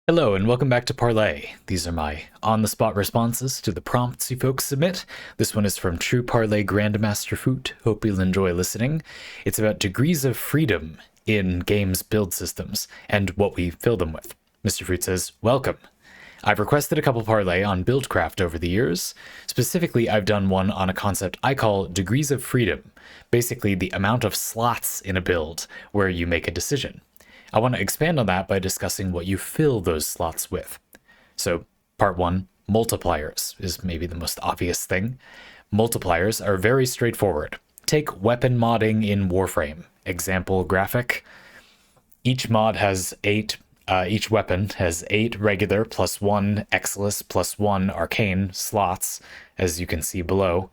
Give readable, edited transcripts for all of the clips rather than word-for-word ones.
Hello and welcome back to Parley. These are my on-the-spot responses to the prompts you folks submit. This one is from True Parley Grandmaster Foot. Hope you'll enjoy listening. It's about degrees of freedom in games build systems and what we fill them with. Mr. Fruit says, welcome. I've requested a couple Parley on Buildcraft over the years. Specifically, I've done one on a concept I call degrees of freedom. Basically, the amount of slots in a build where you make a decision. I want to expand on that by discussing what you fill those slots with. So, part one, multipliers is maybe the most obvious thing. Multipliers are very straightforward. Take weapon modding in Warframe. Example graphic. Each mod has each weapon has 8 regular plus 1 Exilus plus 1 arcane slots, as you can see below,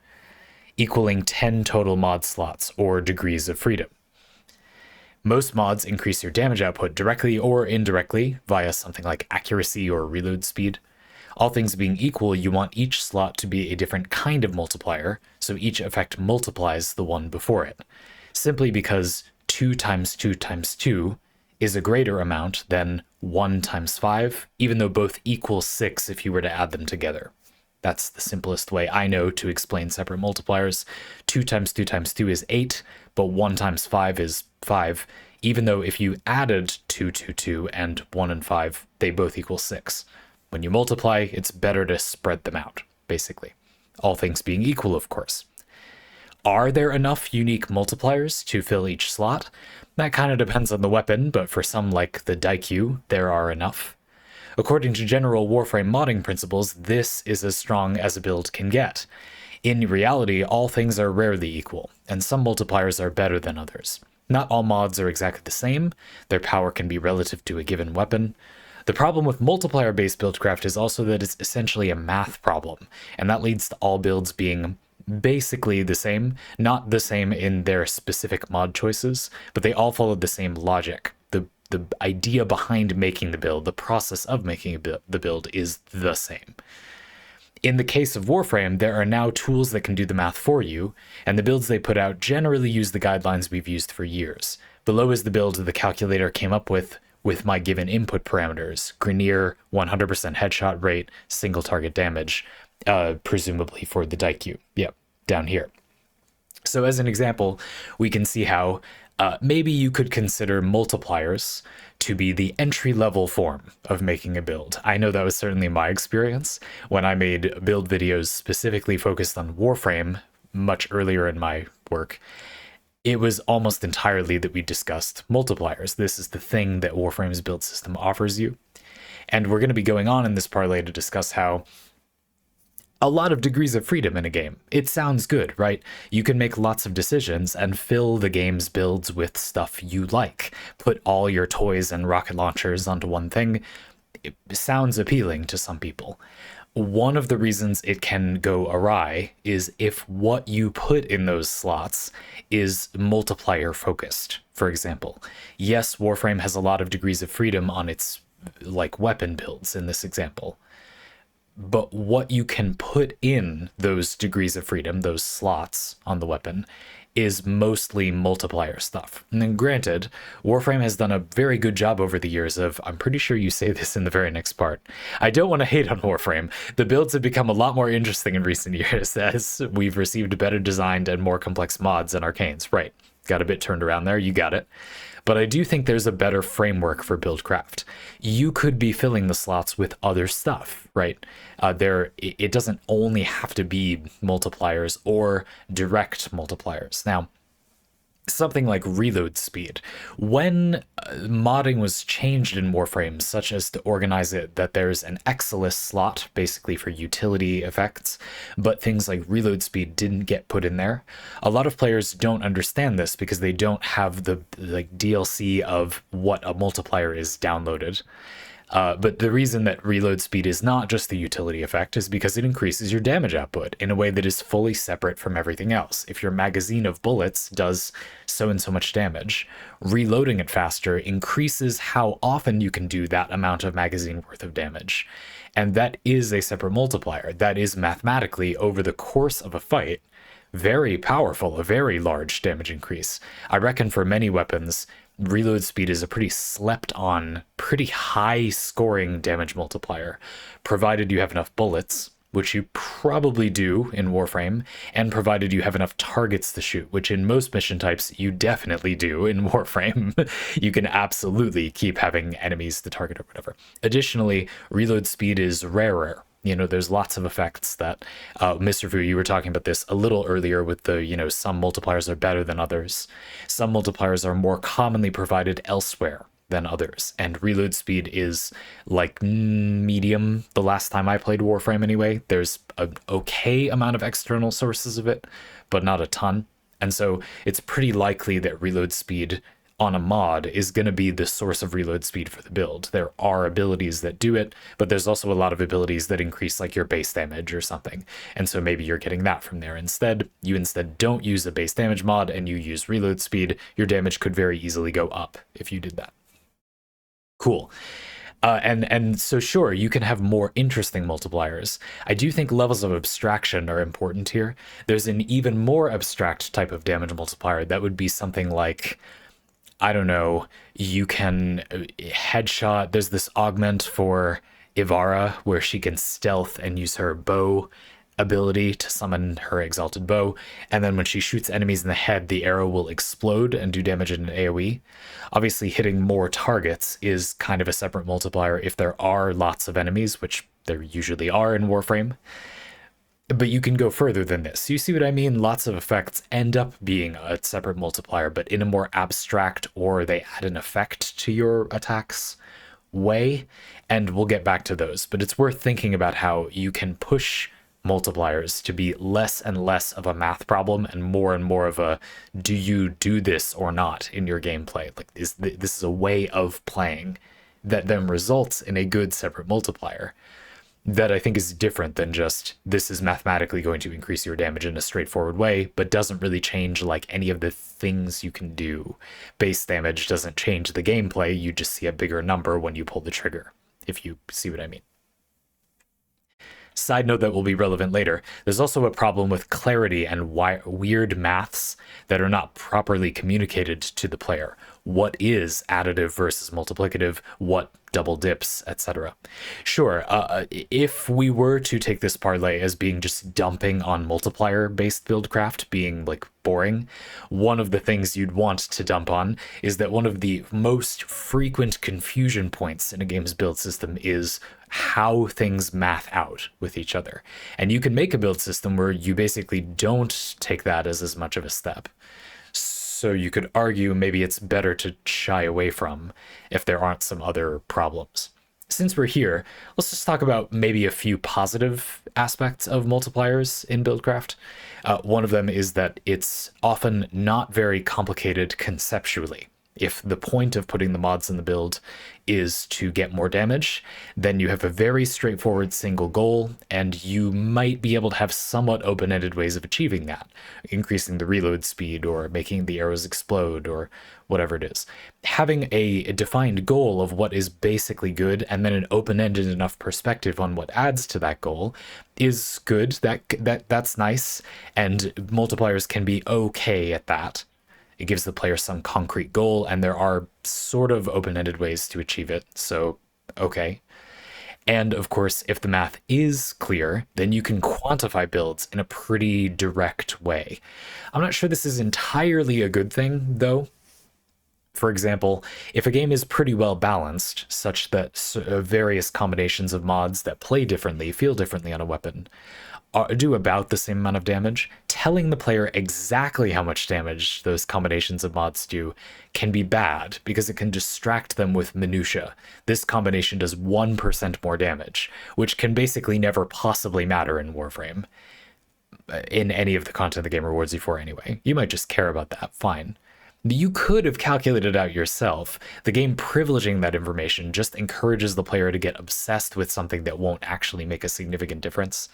equaling 10 total mod slots, or degrees of freedom. Most mods increase your damage output directly or indirectly via something like accuracy or reload speed. All things being equal, you want each slot to be a different kind of multiplier, so each effect multiplies the one before it, simply because 2 times 2 times 2 is a greater amount than 1 times 5, even though both equal 6 if you were to add them together. That's the simplest way I know to explain separate multipliers. 2 times 2 times 2 is 8, but 1 times 5 is 5, even though if you added 2, 2, 2, and 1 and 5, they both equal 6. When you multiply, it's better to spread them out, basically. All things being equal, of course. Are there enough unique multipliers to fill each slot? That kind of depends on the weapon, but for some like the Daikyu, there are enough. According to general Warframe modding principles, this is as strong as a build can get. In reality, all things are rarely equal, and some multipliers are better than others. Not all mods are exactly the same. Their power can be relative to a given weapon. The problem with multiplier-based buildcraft is also that it's essentially a math problem, and that leads to all builds being basically the same, not the same in their specific mod choices, but they all follow the same logic. The idea behind making the build, the process of making the build is the same. In the case of Warframe, there are now tools that can do the math for you, and the builds they put out generally use the guidelines we've used for years. Below is the build the calculator came up with my given input parameters: Grineer, 100% headshot rate, single target damage, presumably for the Daikyu. Yep, down here. So as an example, we can see how maybe you could consider multipliers to be the entry-level form of making a build. I know that was certainly my experience when I made build videos specifically focused on Warframe much earlier in my work. It was almost entirely that we discussed multipliers. This is the thing that Warframe's build system offers you. And we're going to be going on in this parlay to discuss how a lot of degrees of freedom in a game. It sounds good, right? You can make lots of decisions and fill the game's builds with stuff you like. Put all your toys and rocket launchers onto one thing. It sounds appealing to some people. One of the reasons it can go awry is if what you put in those slots is multiplier focused, for example. Yes, Warframe has a lot of degrees of freedom on its weapon builds in this example. But what you can put in those degrees of freedom, those slots on the weapon, is mostly multiplier stuff. And then granted, Warframe has done a very good job over the years of, I'm pretty sure you say this in the very next part. I don't want to hate on Warframe. The builds have become a lot more interesting in recent years as we've received better designed and more complex mods and arcanes. Right, got a bit turned around there, you got it. But I do think there's a better framework for buildcraft. You could be filling the slots with other stuff, right? It doesn't only have to be multipliers or direct multipliers. Now, something like reload speed. When modding was changed in Warframe, such as to organize it that there's an Exilus slot, basically for utility effects, but things like reload speed didn't get put in there. A lot of players don't understand this because they don't have the DLC of what a multiplier is downloaded. But the reason that reload speed is not just the utility effect is because it increases your damage output in a way that is fully separate from everything else. If your magazine of bullets does so and so much damage, reloading it faster increases how often you can do that amount of magazine worth of damage. And that is a separate multiplier. That is mathematically, over the course of a fight, very powerful, a very large damage increase. I reckon for many weapons, reload speed is a pretty slept on, pretty high scoring damage multiplier, provided you have enough bullets, which you probably do in Warframe, and provided you have enough targets to shoot, which in most mission types you definitely do in Warframe. You can absolutely keep having enemies to target or whatever. Additionally, reload speed is rarer. You know, there's lots of effects that, Mr. Fu, you were talking about this a little earlier with the, you know, some multipliers are better than others. Some multipliers are more commonly provided elsewhere than others, and reload speed is like medium the last time I played Warframe anyway. There's an okay amount of external sources of it, but not a ton. And so it's pretty likely that reload speed on a mod is going to be the source of reload speed for the build. There are abilities that do it, but there's also a lot of abilities that increase like your base damage or something. And so maybe you're getting that from there instead. You instead don't use a base damage mod and you use reload speed. Your damage could very easily go up if you did that. Cool. And so sure, you can have more interesting multipliers. I do think levels of abstraction are important here. There's an even more abstract type of damage multiplier that would be something like, I don't know, you can headshot. There's this augment for Ivara where she can stealth and use her bow ability to summon her exalted bow, and then when she shoots enemies in the head, the arrow will explode and do damage in an AoE. Obviously, hitting more targets is kind of a separate multiplier if there are lots of enemies, which there usually are in Warframe. But you can go further than this. You see what I mean? Lots of effects end up being a separate multiplier, but in a more abstract, or they add an effect to your attacks way, and we'll get back to those. But it's worth thinking about how you can push multipliers to be less and less of a math problem and more of a do you do this or not in your gameplay. Like this is a way of playing that then results in a good separate multiplier that I think is different than just this is mathematically going to increase your damage in a straightforward way, but doesn't really change like any of the things you can do. Base damage doesn't change the gameplay, you just see a bigger number when you pull the trigger, if you see what I mean. Side note that will be relevant later, there's also a problem with clarity and weird maths that are not properly communicated to the player. What is additive versus multiplicative? What double dips, etc. Sure, if we were to take this parlay as being just dumping on multiplier-based buildcraft, being like boring, one of the things you'd want to dump on is that one of the most frequent confusion points in a game's build system is how things math out with each other. And you can make a build system where you basically don't take that as much of a step. So you could argue maybe it's better to shy away from if there aren't some other problems. Since we're here, let's just talk about maybe a few positive aspects of multipliers in Buildcraft. One of them is that it's often not very complicated conceptually. If the point of putting the mods in the build is to get more damage, then you have a very straightforward single goal, and you might be able to have somewhat open-ended ways of achieving that, increasing the reload speed or making the arrows explode or whatever it is. Having a defined goal of what is basically good and then an open-ended enough perspective on what adds to that goal is good. That's nice, and multipliers can be okay at that. It gives the player some concrete goal, and there are sort of open-ended ways to achieve it, so okay. And of course, if the math is clear, then you can quantify builds in a pretty direct way. I'm not sure this is entirely a good thing, though. For example, if a game is pretty well balanced, such that various combinations of mods that play differently, feel differently on a weapon, do about the same amount of damage, telling the player exactly how much damage those combinations of mods do can be bad because it can distract them with minutia. This combination does 1% more damage, which can basically never possibly matter in Warframe, in any of the content the game rewards you for anyway. You might just care about that, fine. You could have calculated it out yourself. The game privileging that information just encourages the player to get obsessed with something that won't actually make a significant difference.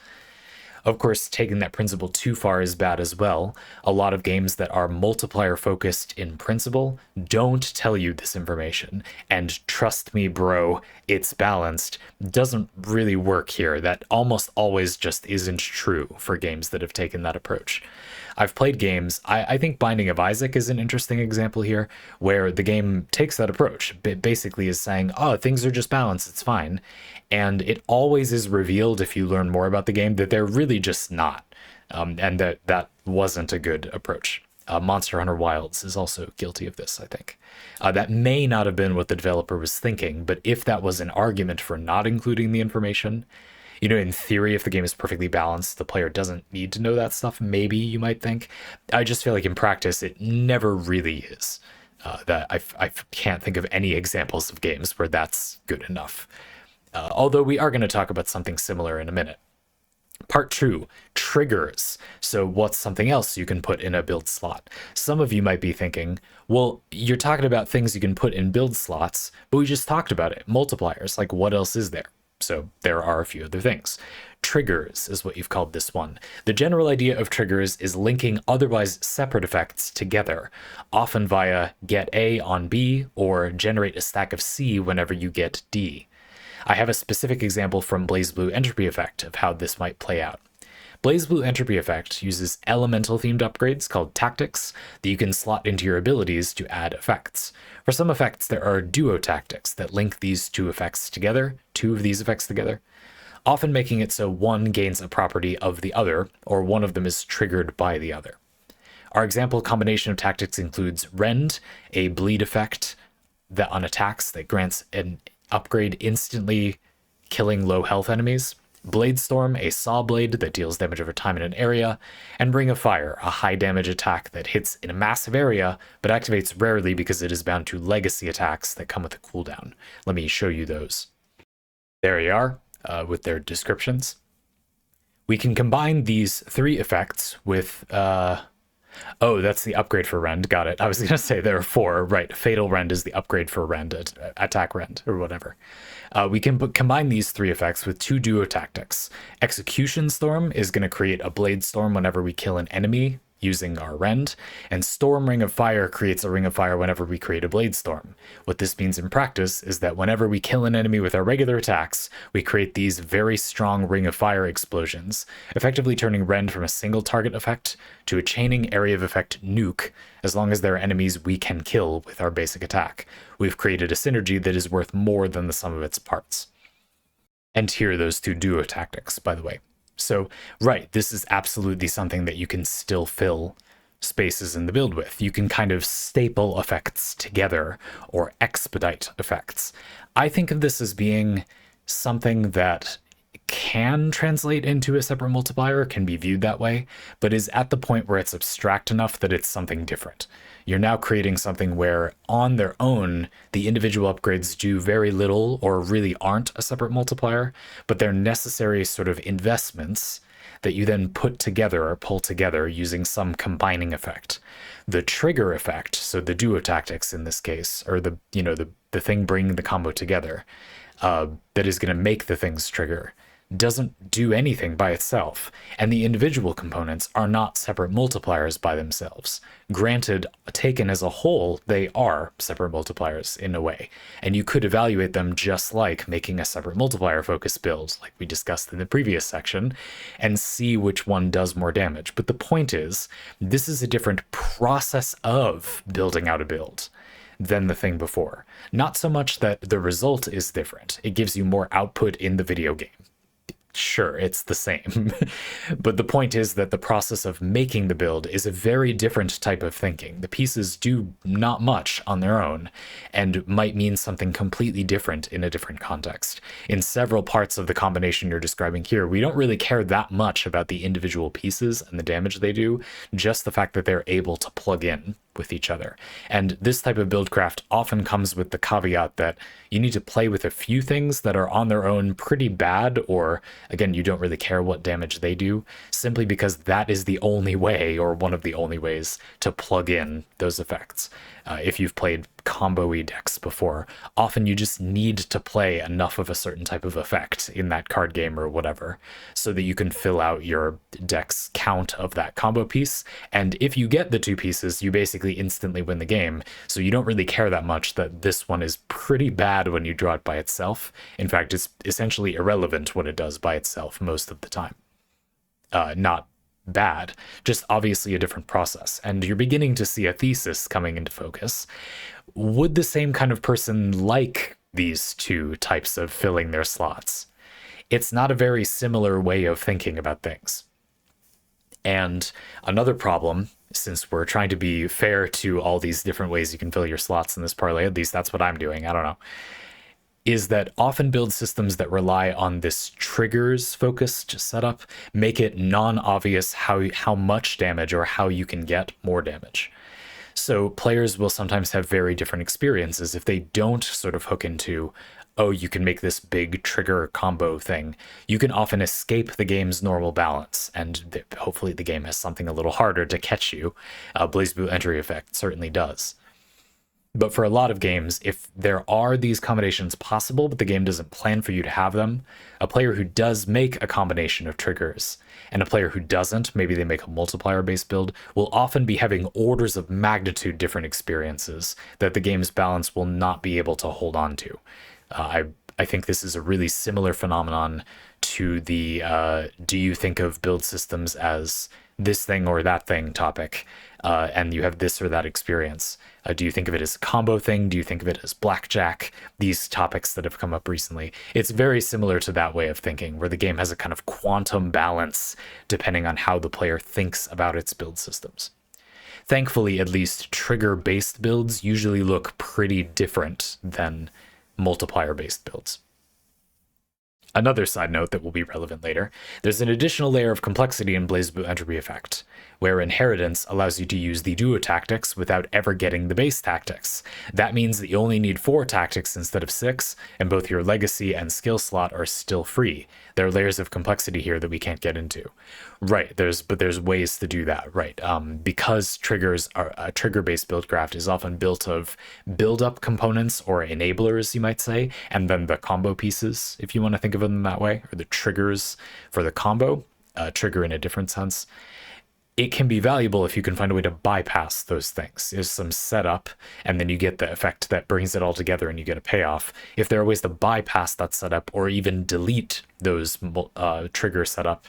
Of course, taking that principle too far is bad as well. A lot of games that are multiplier focused in principle don't tell you this information. And trust me, bro, it's balanced doesn't really work here. That almost always just isn't true for games that have taken that approach. I've played games. I think Binding of Isaac is an interesting example here, where the game takes that approach. It basically is saying, oh, things are just balanced, it's fine. And it always is revealed if you learn more about the game that they're really just not. And that wasn't a good approach. Monster Hunter Wilds is also guilty of this, I think. That may not have been what the developer was thinking, but if that was an argument for not including the information, you know, in theory, if the game is perfectly balanced, the player doesn't need to know that stuff, maybe you might think. I just feel like in practice, it never really is. That I can't think of any examples of games where that's good enough. Although we are going to talk about something similar in a minute. Part 2, triggers. So what's something else you can put in a build slot? Some of you might be thinking, well, you're talking about things you can put in build slots, but we just talked about it, multipliers, like what else is there? So there are a few other things. Triggers is what you've called this one. The general idea of triggers is linking otherwise separate effects together, often via get A on B or generate a stack of C whenever you get D. I have a specific example from BlazBlue Entropy Effect of how this might play out. BlazBlue Entropy Effect uses elemental-themed upgrades called tactics that you can slot into your abilities to add effects. For some effects, there are duo tactics that link these two of these effects together, often making it so one gains a property of the other, or one of them is triggered by the other. Our example combination of tactics includes Rend, a bleed effect that on attacks that grants an upgrade instantly killing low health enemies, Bladestorm, a saw blade that deals damage over time in an area, and Ring of Fire, a high damage attack that hits in a massive area but activates rarely because it is bound to legacy attacks that come with a cooldown. Let me show you those. There you are, with their descriptions. We can combine these 3 effects with oh, that's the upgrade for Rend. Got it. I was going to say there are 4. Right. Fatal Rend is the upgrade for Rend, attack Rend, or whatever. We can combine these 3 effects with 2 duo tactics. Execution Storm is going to create a Blade Storm whenever we kill an enemy using our Rend, and Storm Ring of Fire creates a Ring of Fire whenever we create a Blade Storm. What this means in practice is that whenever we kill an enemy with our regular attacks, we create these very strong Ring of Fire explosions, effectively turning Rend from a single target effect to a chaining area of effect nuke, as long as there are enemies we can kill with our basic attack. We've created a synergy that is worth more than the sum of its parts. And here are those 2 duo tactics, by the way. So, right, this is absolutely something that you can still fill spaces in the build with. You can kind of staple effects together or expedite effects. I think of this as being something that can translate into a separate multiplier, can be viewed that way, but is at the point where it's abstract enough that it's something different. You're now creating something where on their own, the individual upgrades do very little or really aren't a separate multiplier, but they're necessary sort of investments that you then put together or pull together using some combining effect. The trigger effect, so the duo tactics in this case, or the thing bringing the combo together, that is going to make the things trigger, doesn't do anything by itself, and the individual components are not separate multipliers by themselves. Granted, taken as a whole, they are separate multipliers in a way, and you could evaluate them just like making a separate multiplier focus build, like we discussed in the previous section, and see which one does more damage. But the point is, this is a different process of building out a build than the thing before. Not so much that the result is different, it gives you more output in the video game. Sure, it's the same. But the point is that the process of making the build is a very different type of thinking. The pieces do not much on their own and might mean something completely different in a different context. In several parts of the combination you're describing here, we don't really care that much about the individual pieces and the damage they do, just the fact that they're able to plug in with each other. And this type of buildcraft often comes with the caveat that you need to play with a few things that are on their own pretty bad, or again, you don't really care what damage they do, simply because that is the only way, or one of the only ways, to plug in those effects. If you've played combo-y decks before, often you just need to play enough of a certain type of effect in that card game or whatever, so that you can fill out your deck's count of that combo piece. And if you get the 2 pieces, you basically instantly win the game. So you don't really care that much that this one is pretty bad when you draw it by itself. In fact, it's essentially irrelevant when it does by itself most of the time. Not bad, just obviously a different process. And you're beginning to see a thesis coming into focus. Would the same kind of person like these two types of filling their slots? It's not a very similar way of thinking about things. And another problem, since we're trying to be fair to all these different ways you can fill your slots in this parlay, at least that's what I'm doing, I don't know, is that often build systems that rely on this triggers focused setup make it non-obvious how much damage or how you can get more damage. So players will sometimes have very different experiences if they don't sort of hook into, oh, you can make this big trigger combo thing. You can often escape the game's normal balance, and hopefully the game has something a little harder to catch you. BlazBlue Entry Effect certainly does. But for a lot of games, if there are these combinations possible, but the game doesn't plan for you to have them, a player who does make a combination of triggers and a player who doesn't, maybe they make a multiplier-based build, will often be having orders of magnitude different experiences that the game's balance will not be able to hold on to. I think this is a really similar phenomenon to the do you think of build systems as this thing or that thing topic, and you have this or that experience. Do you think of it as a combo thing? Do you think of it as blackjack? These topics that have come up recently. It's very similar to that way of thinking, where the game has a kind of quantum balance depending on how the player thinks about its build systems. Thankfully, at least trigger-based builds usually look pretty different than multiplier-based builds. Another side note that will be relevant later, there's an additional layer of complexity in BlazBlue Entropy Effect, where Inheritance allows you to use the duo tactics without ever getting the base tactics. That means that you only need 4 tactics instead of 6, and both your legacy and skill slot are still free. There are layers of complexity here that we can't get into. Right, there's ways to do that, right? Because triggers are a trigger-based build craft is often built of build-up components or enablers, you might say, and then the combo pieces, if you want to think of them that way, or the triggers for the combo, trigger in a different sense. It can be valuable if you can find a way to bypass those things. There's some setup, and then you get the effect that brings it all together and you get a payoff. If there are ways to bypass that setup or even delete those trigger setup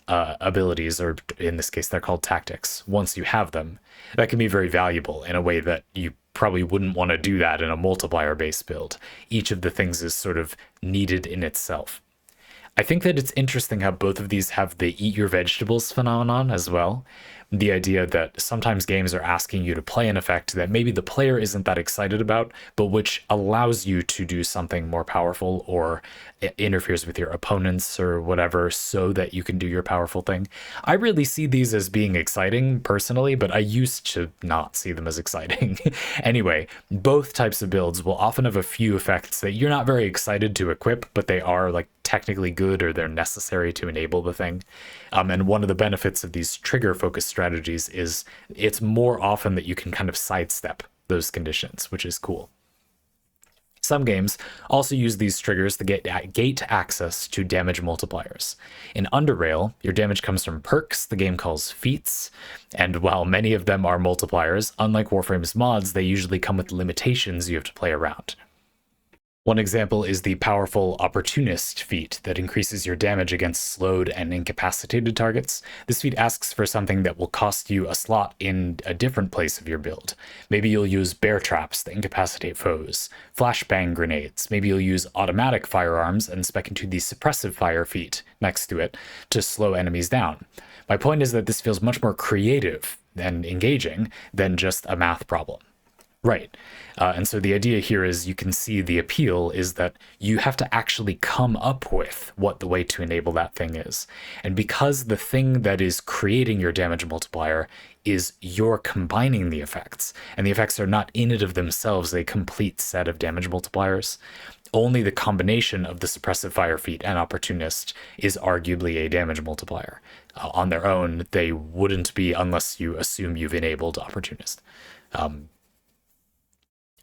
abilities, or in this case, they're called tactics, once you have them, that can be very valuable in a way that you probably wouldn't want to do that in a multiplier-based build. Each of the things is sort of needed in itself. I think that it's interesting how both of these have the eat your vegetables phenomenon as well. The idea that sometimes games are asking you to play an effect that maybe the player isn't that excited about, but which allows you to do something more powerful or interferes with your opponents or whatever so that you can do your powerful thing. I really see these as being exciting personally, but I used to not see them as exciting. Anyway, both types of builds will often have a few effects that you're not very excited to equip, but they are like technically good or they're necessary to enable the thing. And one of the benefits of these trigger focused strategies is it's more often that you can kind of sidestep those conditions, which is cool. Some games also use these triggers to get gate access to damage multipliers. In Underrail, your damage comes from perks the game calls feats, and while many of them are multipliers, unlike Warframe's mods, they usually come with limitations you have to play around. One example is the powerful Opportunist feat that increases your damage against slowed and incapacitated targets. This feat asks for something that will cost you a slot in a different place of your build. Maybe you'll use bear traps that incapacitate foes, flashbang grenades, maybe you'll use automatic firearms and spec into the suppressive fire feat next to it to slow enemies down. My point is that this feels much more creative and engaging than just a math problem. Right. And so the idea here is you can see the appeal is that you have to actually come up with what the way to enable that thing is. And because the thing that is creating your damage multiplier is you're combining the effects, and the effects are not in and of themselves a complete set of damage multipliers, only the combination of the suppressive fire feat and opportunist is arguably a damage multiplier. On their own, they wouldn't be unless you assume you've enabled opportunist.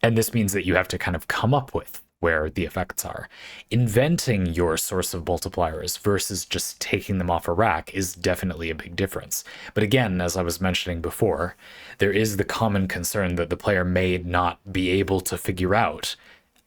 And this means that you have to kind of come up with where the effects are. Inventing your source of multipliers versus just taking them off a rack is definitely a big difference. But again, as I was mentioning before, there is the common concern that the player may not be able to figure out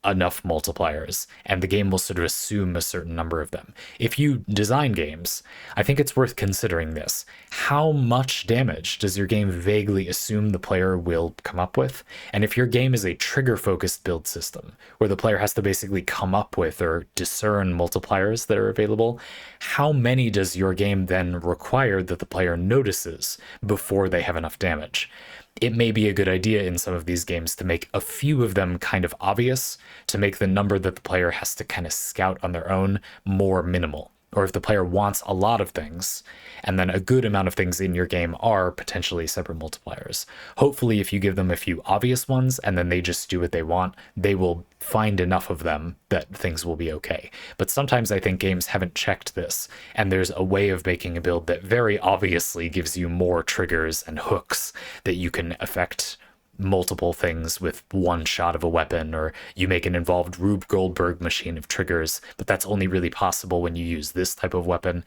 enough multipliers, and the game will sort of assume a certain number of them. If you design games, I think it's worth considering this. How much damage does your game vaguely assume the player will come up with? And if your game is a trigger-focused build system, where the player has to basically come up with or discern multipliers that are available, how many does your game then require that the player notices before they have enough damage? It may be a good idea in some of these games to make a few of them kind of obvious, to make the number that the player has to kind of scout on their own more minimal. Or if the player wants a lot of things, and then a good amount of things in your game are potentially separate multipliers. Hopefully, if you give them a few obvious ones and then they just do what they want, they will find enough of them that things will be okay. But sometimes I think games haven't checked this, and there's a way of making a build that very obviously gives you more triggers and hooks that you can affect multiple things with one shot of a weapon, or you make an involved Rube Goldberg machine of triggers, but that's only really possible when you use this type of weapon.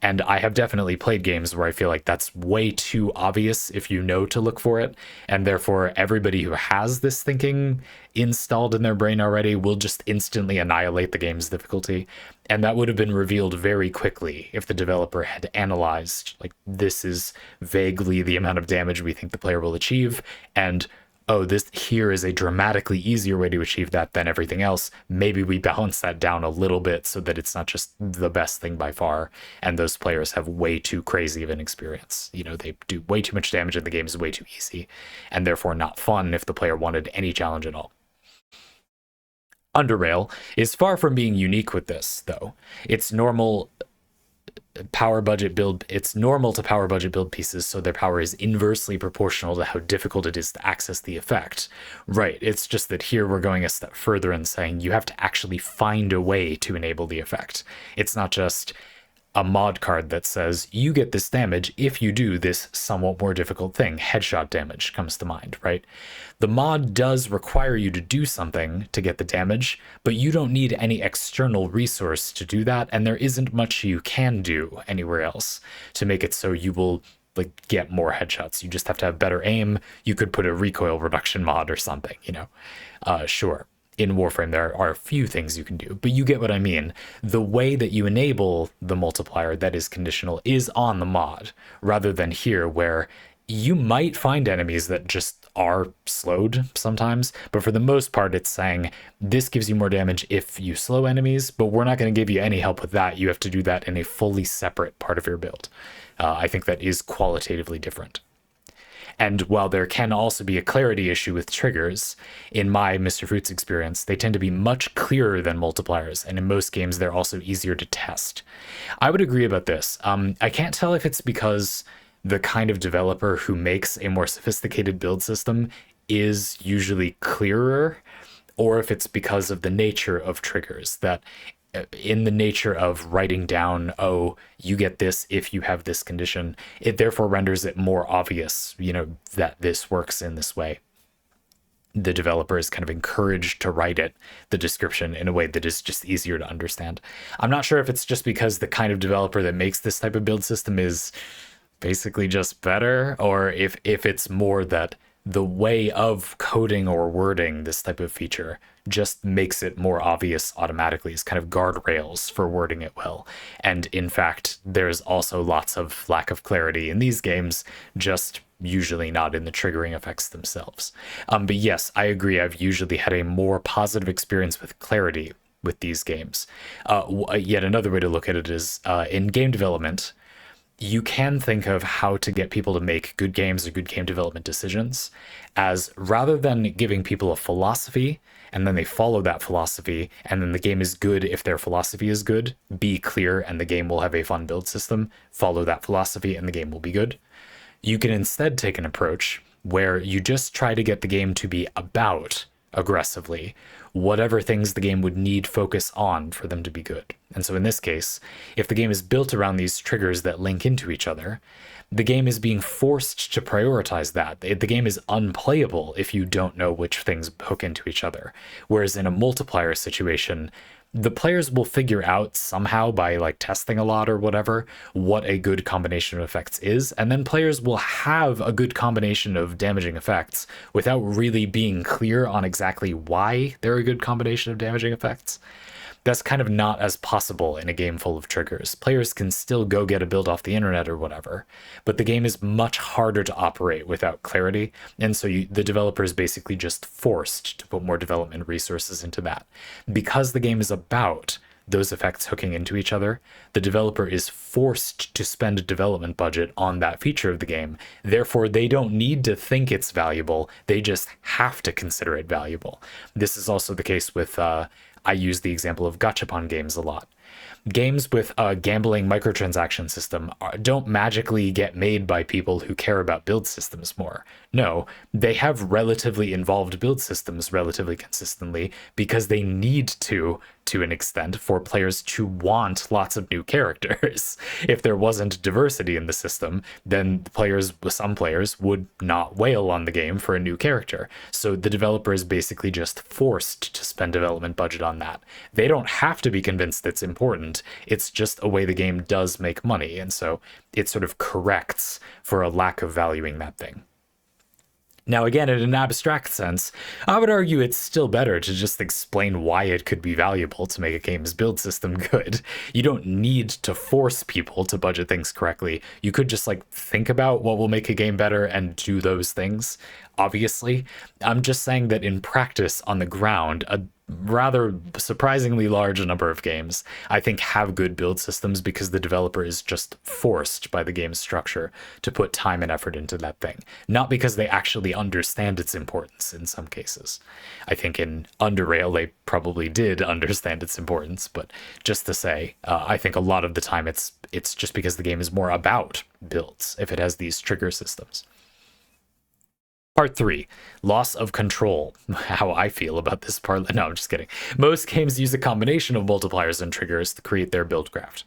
And I have definitely played games where I feel like that's way too obvious if you know to look for it, and therefore everybody who has this thinking installed in their brain already will just instantly annihilate the game's difficulty. And that would have been revealed very quickly if the developer had analyzed, like, this is vaguely the amount of damage we think the player will achieve, and oh, this here is a dramatically easier way to achieve that than everything else. Maybe we balance that down a little bit so that it's not just the best thing by far, and those players have way too crazy of an experience. You know, they do way too much damage and the game is way too easy, and therefore not fun if the player wanted any challenge at all. Underrail is far from being unique with this, though. It's normal to power budget build pieces, so their power is inversely proportional to how difficult it is to access the effect. Right, it's just that here we're going a step further and saying you have to actually find a way to enable the effect. It's not just a mod card that says you get this damage if you do this somewhat more difficult thing. Headshot damage comes to mind, right? The mod does require you to do something to get the damage, but you don't need any external resource to do that, and there isn't much you can do anywhere else to make it so you will get more headshots. You just have to have better aim. You could put a recoil reduction mod or something, you know. Sure. In Warframe, there are a few things you can do, but you get what I mean. The way that you enable the multiplier that is conditional is on the mod, rather than here where you might find enemies that just are slowed sometimes, but for the most part, it's saying this gives you more damage if you slow enemies, but we're not going to give you any help with that. You have to do that in a fully separate part of your build. I think that is qualitatively different. And while there can also be a clarity issue with triggers, in my Mr. Fruits experience, they tend to be much clearer than multipliers, and in most games, they're also easier to test. I would agree about this. I can't tell if it's because the kind of developer who makes a more sophisticated build system is usually clearer, or if it's because of the nature of triggers, that in the nature of writing down, oh, you get this if you have this condition, it therefore renders it more obvious, you know, that this works in this way. The developer is kind of encouraged to write it, the description, in a way that is just easier to understand. I'm not sure if it's just because the kind of developer that makes this type of build system is basically just better, or if it's more that the way of coding or wording this type of feature just makes it more obvious automatically, as kind of guardrails for wording it well. And in fact, there's also lots of lack of clarity in these games, just usually not in the triggering effects themselves. But yes, I agree. I've usually had a more positive experience with clarity with these games. Yet another way to look at it is in game development, you can think of how to get people to make good games or good game development decisions as, rather than giving people a philosophy and then they follow that philosophy and then the game is good if their philosophy is good, be clear and the game will have a fun build system, follow that philosophy and the game will be good. You can instead take an approach where you just try to get the game to be about, aggressively, whatever things the game would need focus on for them to be good. And so in this case, if the game is built around these triggers that link into each other, the game is being forced to prioritize that. The game is unplayable if you don't know which things hook into each other. Whereas in a multiplier situation, the players will figure out somehow by like testing a lot or whatever what a good combination of effects is, and then players will have a good combination of damaging effects without really being clear on exactly why they're a good combination of damaging effects. That's kind of not as possible in a game full of triggers. Players can still go get a build off the internet or whatever, but the game is much harder to operate without clarity, and so the developer is basically just forced to put more development resources into that. Because the game is about those effects hooking into each other, the developer is forced to spend a development budget on that feature of the game. Therefore, they don't need to think it's valuable. They just have to consider it valuable. This is also the case with, I use the example of gachapon games a lot. Games with a gambling microtransaction system don't magically get made by people who care about build systems more. No, they have relatively involved build systems relatively consistently because they need to an extent, for players to want lots of new characters. If there wasn't diversity in the system, then some players would not wail on the game for a new character. So the developer is basically just forced to spend development budget on that. They don't have to be convinced it's important. It's just a way the game does make money, and so it sort of corrects for a lack of valuing that thing. Now, again, in an abstract sense, I would argue it's still better to just explain why it could be valuable to make a game's build system good. You don't need to force people to budget things correctly. You could just like think about what will make a game better and do those things. Obviously, I'm just saying that in practice on the ground, a rather surprisingly large number of games, I think, have good build systems because the developer is just forced by the game's structure to put time and effort into that thing, not because they actually understand its importance in some cases. I think in Underrail, they probably did understand its importance, but just to say, I think a lot of the time it's just because the game is more about builds if it has these trigger systems. Part 3, loss of control. How I feel about this part. No, I'm just kidding. Most games use a combination of multipliers and triggers to create their build craft.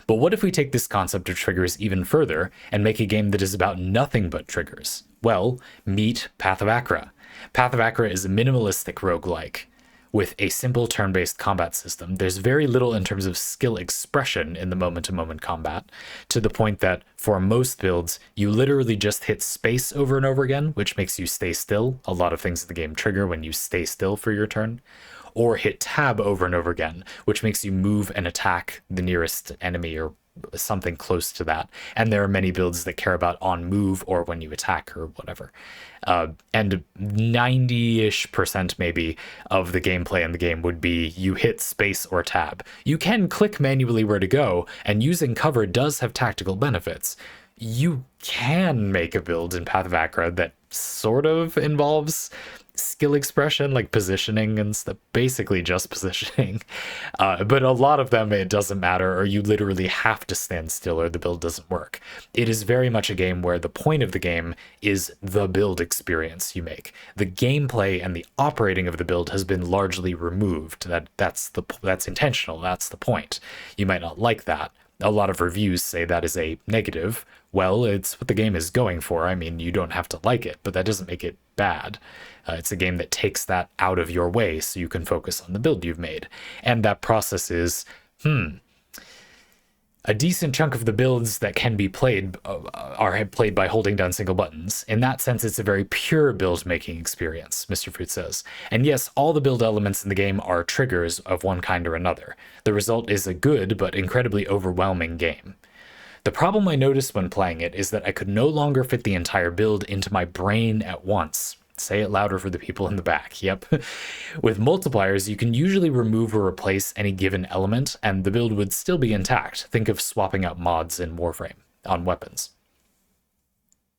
But what if we take this concept of triggers even further and make a game that is about nothing but triggers? Well, meet Path of Acra. Path of Acra is a minimalistic roguelike with a simple turn-based combat system. There's very little in terms of skill expression in the moment-to-moment combat, to the point that for most builds, you literally just hit space over and over again, which makes you stay still. A lot of things in the game trigger when you stay still for your turn. Or hit tab over and over again, which makes you move and attack the nearest enemy or something close to that. And there are many builds that care about on move or when you attack or whatever. And 90-ish% maybe of the gameplay in the game would be you hit space or tab. You can click manually where to go, and using cover does have tactical benefits. You can make a build in Path of Acra that sort of involves skill expression, like positioning and stuff, basically just positioning. But a lot of them, it doesn't matter, or you literally have to stand still or the build doesn't work. It is very much a game where the point of the game is the build experience you make. The gameplay and the operating of the build has been largely removed. That's intentional. That's the point. You might not like that. A lot of reviews say that is a negative. Well, it's what the game is going for. I mean, you don't have to like it, but that doesn't make it bad. It's a game that takes that out of your way so you can focus on the build you've made. And that process is, a decent chunk of the builds that can be played are played by holding down single buttons. In that sense, it's a very pure build-making experience, Mr. Fruit says. And yes, all the build elements in the game are triggers of one kind or another. The result is a good but incredibly overwhelming game. The problem I noticed when playing it is that I could no longer fit the entire build into my brain at once. Say it louder for the people in the back. Yep. With multipliers, you can usually remove or replace any given element, and the build would still be intact. Think of swapping out mods in Warframe on weapons.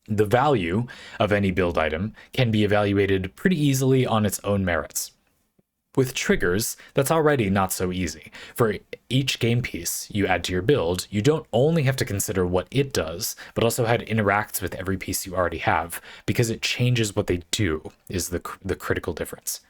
The value of any build item can be evaluated pretty easily on its own merits. With triggers, that's already not so easy. For each game piece you add to your build, you don't only have to consider what it does, but also how it interacts with every piece you already have, because it changes what they do, is the critical difference.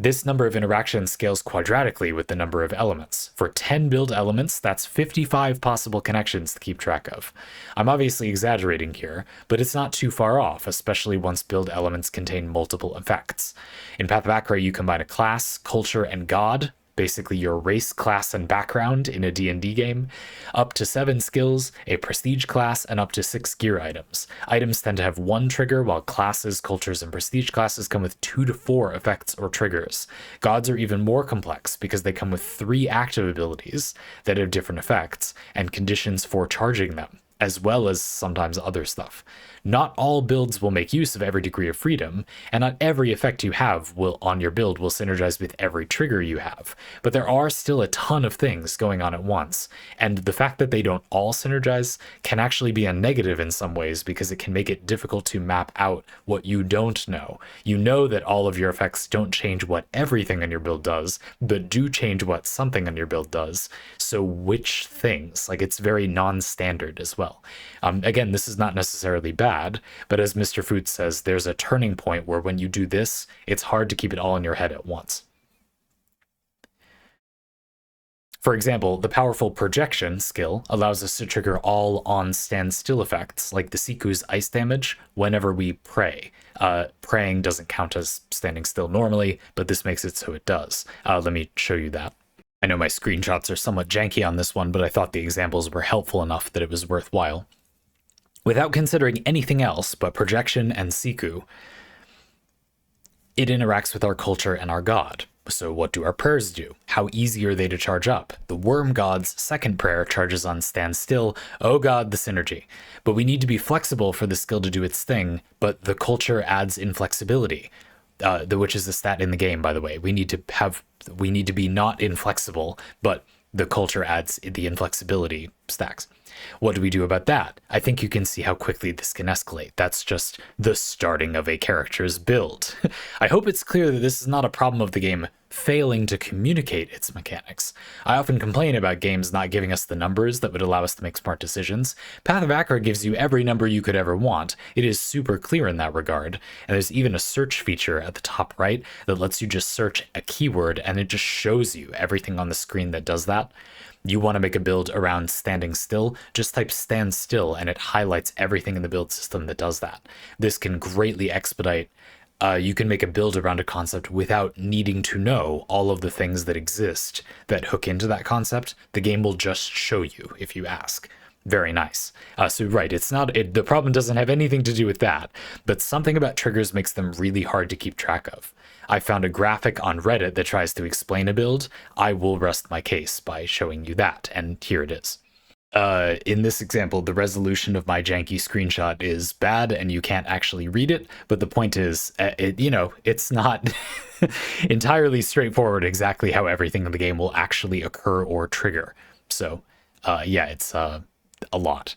This number of interactions scales quadratically with the number of elements. For 10 build elements, that's 55 possible connections to keep track of. I'm obviously exaggerating here, but it's not too far off, especially once build elements contain multiple effects. In Path of Acra, you combine a class, culture, and god, basically your race, class, and background in a D&D game, up to 7 skills, a prestige class, and up to 6 gear items. Items tend to have 1 trigger, while classes, cultures, and prestige classes come with 2 to 4 effects or triggers. Gods are even more complex because they come with 3 active abilities that have different effects and conditions for charging them, as well as sometimes other stuff. Not all builds will make use of every degree of freedom, and not every effect you have on your build will synergize with every trigger you have, but there are still a ton of things going on at once, and the fact that they don't all synergize can actually be a negative in some ways because it can make it difficult to map out what you don't know. You know that all of your effects don't change what everything on your build does, but do change what something on your build does. So which things? Like, it's very non-standard as well. Again, this is not necessarily bad, but as Mr. Foot says, there's a turning point where when you do this, it's hard to keep it all in your head at once. For example, the powerful projection skill allows us to trigger all on standstill effects, like the Siku's ice damage, whenever we pray. Praying doesn't count as standing still normally, but this makes it so it does. Let me show you that. I know my screenshots are somewhat janky on this one, but I thought the examples were helpful enough that it was worthwhile. Without considering anything else but projection and Siku, it interacts with our culture and our god. So what do our prayers do? How easy are they to charge up? The worm god's second prayer charges on standstill. Oh god, the synergy. But we need to be flexible for the skill to do its thing, but the culture adds inflexibility. Which is a stat in the game, by the way. We need to be not inflexible, but the culture adds the inflexibility stacks. What do we do about that? I think you can see how quickly this can escalate. That's just the starting of a character's build. I hope it's clear that this is not a problem of the game failing to communicate its mechanics. I often complain about games not giving us the numbers that would allow us to make smart decisions. Path of Acra gives you every number you could ever want. It is super clear in that regard, and there's even a search feature at the top right that lets you just search a keyword and it just shows you everything on the screen that does that. You want to make a build around standing still, just type stand still and it highlights everything in the build system that does that. This can greatly expedite. You can make a build around a concept without needing to know all of the things that exist that hook into that concept. The game will just show you if you ask. Very nice. So right, the problem doesn't have anything to do with that, but something about triggers makes them really hard to keep track of. I found a graphic on Reddit that tries to explain a build. I will rest my case by showing you that, and here it is. In this example, the resolution of my janky screenshot is bad and you can't actually read it, but the point is, it's not entirely straightforward exactly how everything in the game will actually occur or trigger. So, yeah, it's a lot.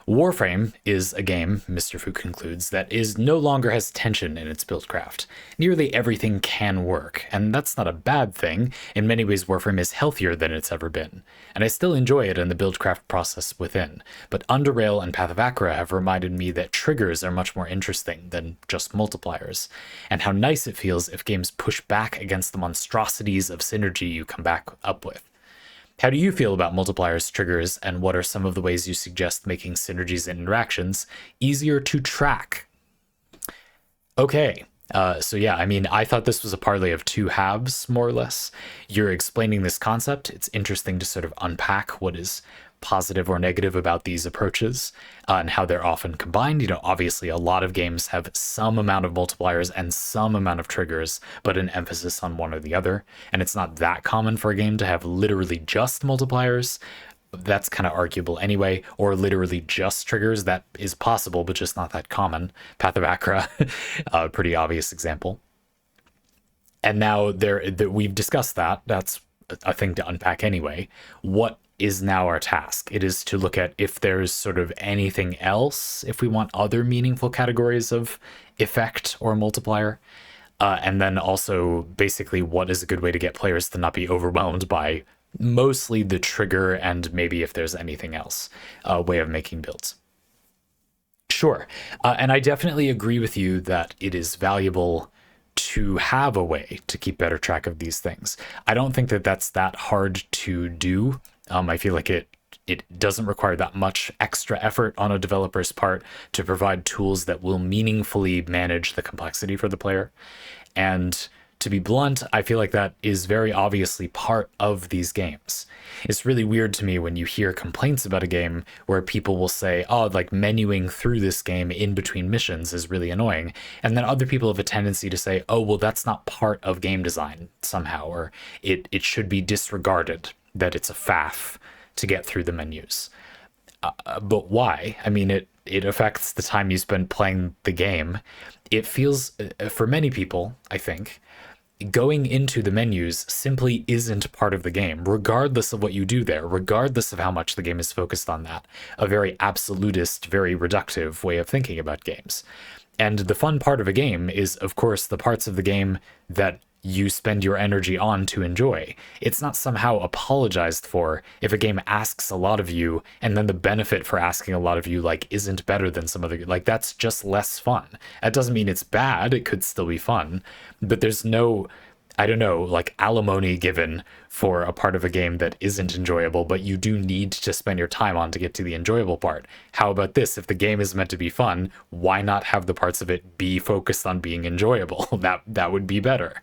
Warframe is a game, Mr. Foot concludes, that no longer has tension in its buildcraft. Nearly everything can work, and that's not a bad thing. In many ways, Warframe is healthier than it's ever been, and I still enjoy it in the buildcraft process within. But Underrail and Path of Acra have reminded me that triggers are much more interesting than just multipliers, and how nice it feels if games push back against the monstrosities of synergy you come back up with. How do you feel about multipliers, triggers, and what are some of the ways you suggest making synergies and interactions easier to track? Okay, so yeah, I mean, I thought this was a parlay of 2 halves, more or less. You're explaining this concept. It's interesting to sort of unpack what is positive or negative about these approaches and how they're often combined. Obviously a lot of games have some amount of multipliers and some amount of triggers, but an emphasis on one or the other. And it's not that common for a game to have literally just multipliers. That's kind of arguable anyway, or literally just triggers. That is possible, but just not that common. Path of Acra, a pretty obvious example. And now we've discussed that. That's a thing to unpack anyway. What is now our task? It is to look at if there's sort of anything else, if we want other meaningful categories of effect or multiplier. And then also basically what is a good way to get players to not be overwhelmed by mostly the trigger and maybe if there's anything else, way of making builds. Sure. And I definitely agree with you that it is valuable to have a way to keep better track of these things. I don't think that that's that hard to do. I feel like it doesn't require that much extra effort on a developer's part to provide tools that will meaningfully manage the complexity for the player. And To be blunt, I feel like that is very obviously part of these games. It's really weird to me when you hear complaints about a game where people will say, oh, like menuing through this game in between missions is really annoying. And then other people have a tendency to say, oh, well, that's not part of game design somehow, or it should be disregarded that it's a faff to get through the menus. But why? I mean, it affects the time you spend playing the game. It feels, for many people, I think, going into the menus simply isn't part of the game, regardless of what you do there, regardless of how much the game is focused on that. A very absolutist, very reductive way of thinking about games. And the fun part of a game is, of course, the parts of the game that you spend your energy on to enjoy. It's not somehow apologized for if a game asks a lot of you and then the benefit for asking a lot of you like isn't better than some other, like that's just less fun. That doesn't mean it's bad. It could still be fun, but there's no, I don't know, like alimony given for a part of a game that isn't enjoyable, but you do need to spend your time on to get to the enjoyable part. How about this? If the game is meant to be fun, why not have the parts of it be focused on being enjoyable? That would be better.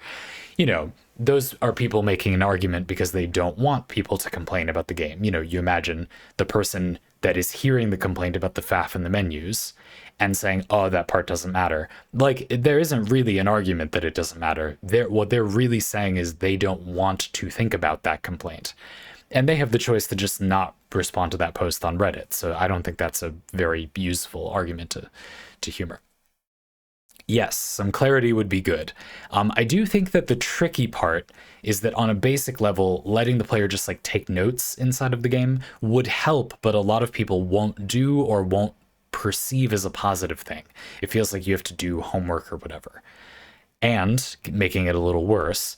You know, those are people making an argument because they don't want people to complain about the game. You know, you imagine the person that is hearing the complaint about the faff in the menus and saying, oh, that part doesn't matter. Like, there isn't really an argument that it doesn't matter. What they're really saying is they don't want to think about that complaint. And they have the choice to just not respond to that post on Reddit. So I don't think that's a very useful argument to humor. Yes, some clarity would be good. I do think that the tricky part is that on a basic level, letting the player just like take notes inside of the game would help, but a lot of people won't do or won't perceive as a positive thing. It feels like you have to do homework or whatever. And making it a little worse,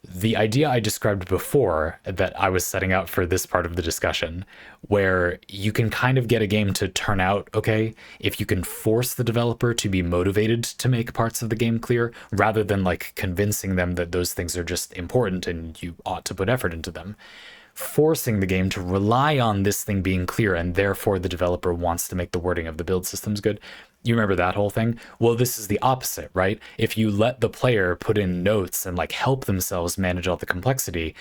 the idea I described before that I was setting out for this part of the discussion, where you can kind of get a game to turn out okay if you can force the developer to be motivated to make parts of the game clear, rather than like convincing them that those things are just important and you ought to put effort into them. Forcing the game to rely on this thing being clear, and therefore the developer wants to make the wording of the build systems good. You remember that whole thing? Well, this is the opposite, right? If you let the player put in notes and like help themselves manage all the complexity,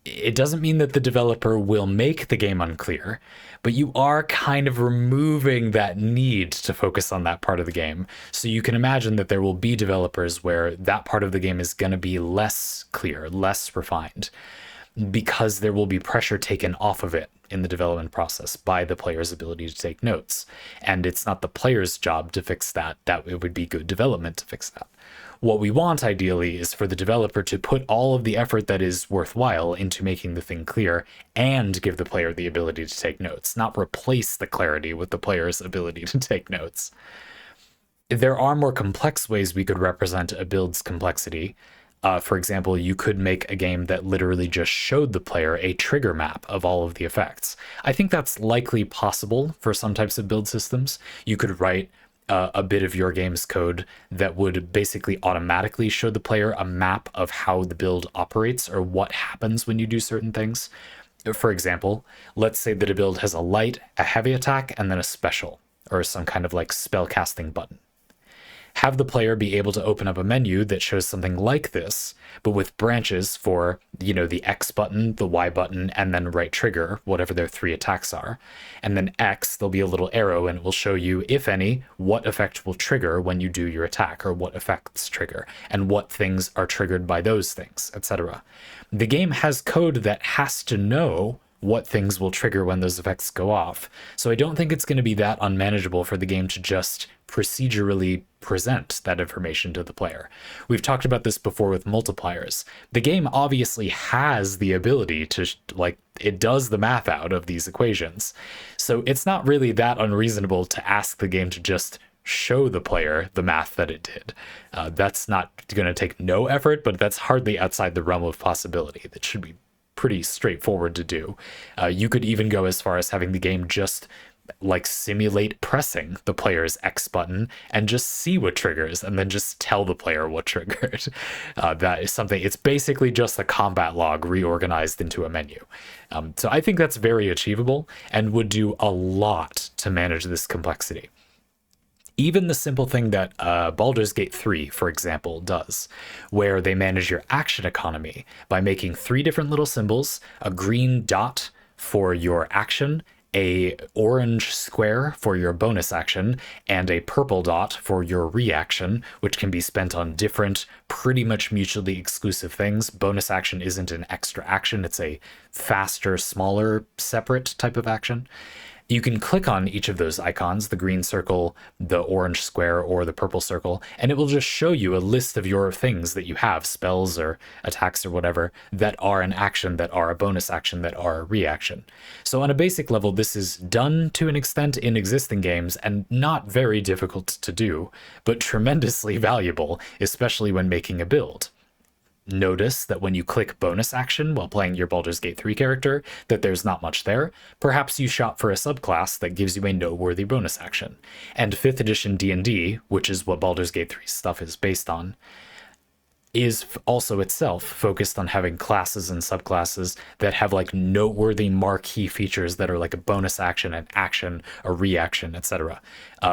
it doesn't mean that the developer will make the game unclear, but you are kind of removing that need to focus on that part of the game. So you can imagine that there will be developers where that part of the game is going to be less clear, less refined, because there will be pressure taken off of it in the development process by the player's ability to take notes. And it's not the player's job to fix that. That it would be good development to fix that. What we want ideally is for the developer to put all of the effort that is worthwhile into making the thing clear and give the player the ability to take notes, not replace the clarity with the player's ability to take notes. There are more complex ways we could represent a build's complexity. For example, you could make a game that literally just showed the player a trigger map of all of the effects. I think that's likely possible for some types of build systems. You could write a bit of your game's code that would basically automatically show the player a map of how the build operates or what happens when you do certain things. For example, let's say that a build has a light, a heavy attack, and then a special, or some kind of like spell casting button. Have the player be able to open up a menu that shows something like this, but with branches for, you know, the X button, the Y button, and then right trigger, whatever their three attacks are. And then X, there'll be a little arrow and it will show you, if any, what effect will trigger when you do your attack, or what effects trigger, and what things are triggered by those things, etc. The game has code that has to know what things will trigger when those effects go off. So I don't think it's going to be that unmanageable for the game to just procedurally present that information to the player. We've talked about this before with multipliers. The game obviously has the ability to, like, it does the math out of these equations. So it's not really that unreasonable to ask the game to just show the player the math that it did. That's not going to take no effort, but that's hardly outside the realm of possibility. That should be pretty straightforward to do. You could even go as far as having the game just like simulate pressing the player's X button and just see what triggers, and then just tell the player what triggered. That is something, it's basically just a combat log reorganized into a menu. So I think that's very achievable and would do a lot to manage this complexity. Even the simple thing that Baldur's Gate 3, for example, does, where they manage your action economy by making 3 different little symbols, a green dot for your action, a orange square for your bonus action, and a purple dot for your reaction, which can be spent on different, pretty much mutually exclusive things. Bonus action isn't an extra action, it's a faster, smaller, separate type of action. You can click on each of those icons, the green circle, the orange square, or the purple circle, and it will just show you a list of your things that you have, spells or attacks or whatever, that are an action, that are a bonus action, that are a reaction. So on a basic level, this is done to an extent in existing games and not very difficult to do, but tremendously valuable, especially when making a build. Notice that when you click bonus action while playing your Baldur's Gate 3 character, that there's not much there. Perhaps you shop for a subclass that gives you a noteworthy bonus action. And 5th edition D&D, which is what Baldur's Gate 3 stuff is based on, is also itself focused on having classes and subclasses that have like noteworthy marquee features that are like a bonus action, an action, a reaction, etc.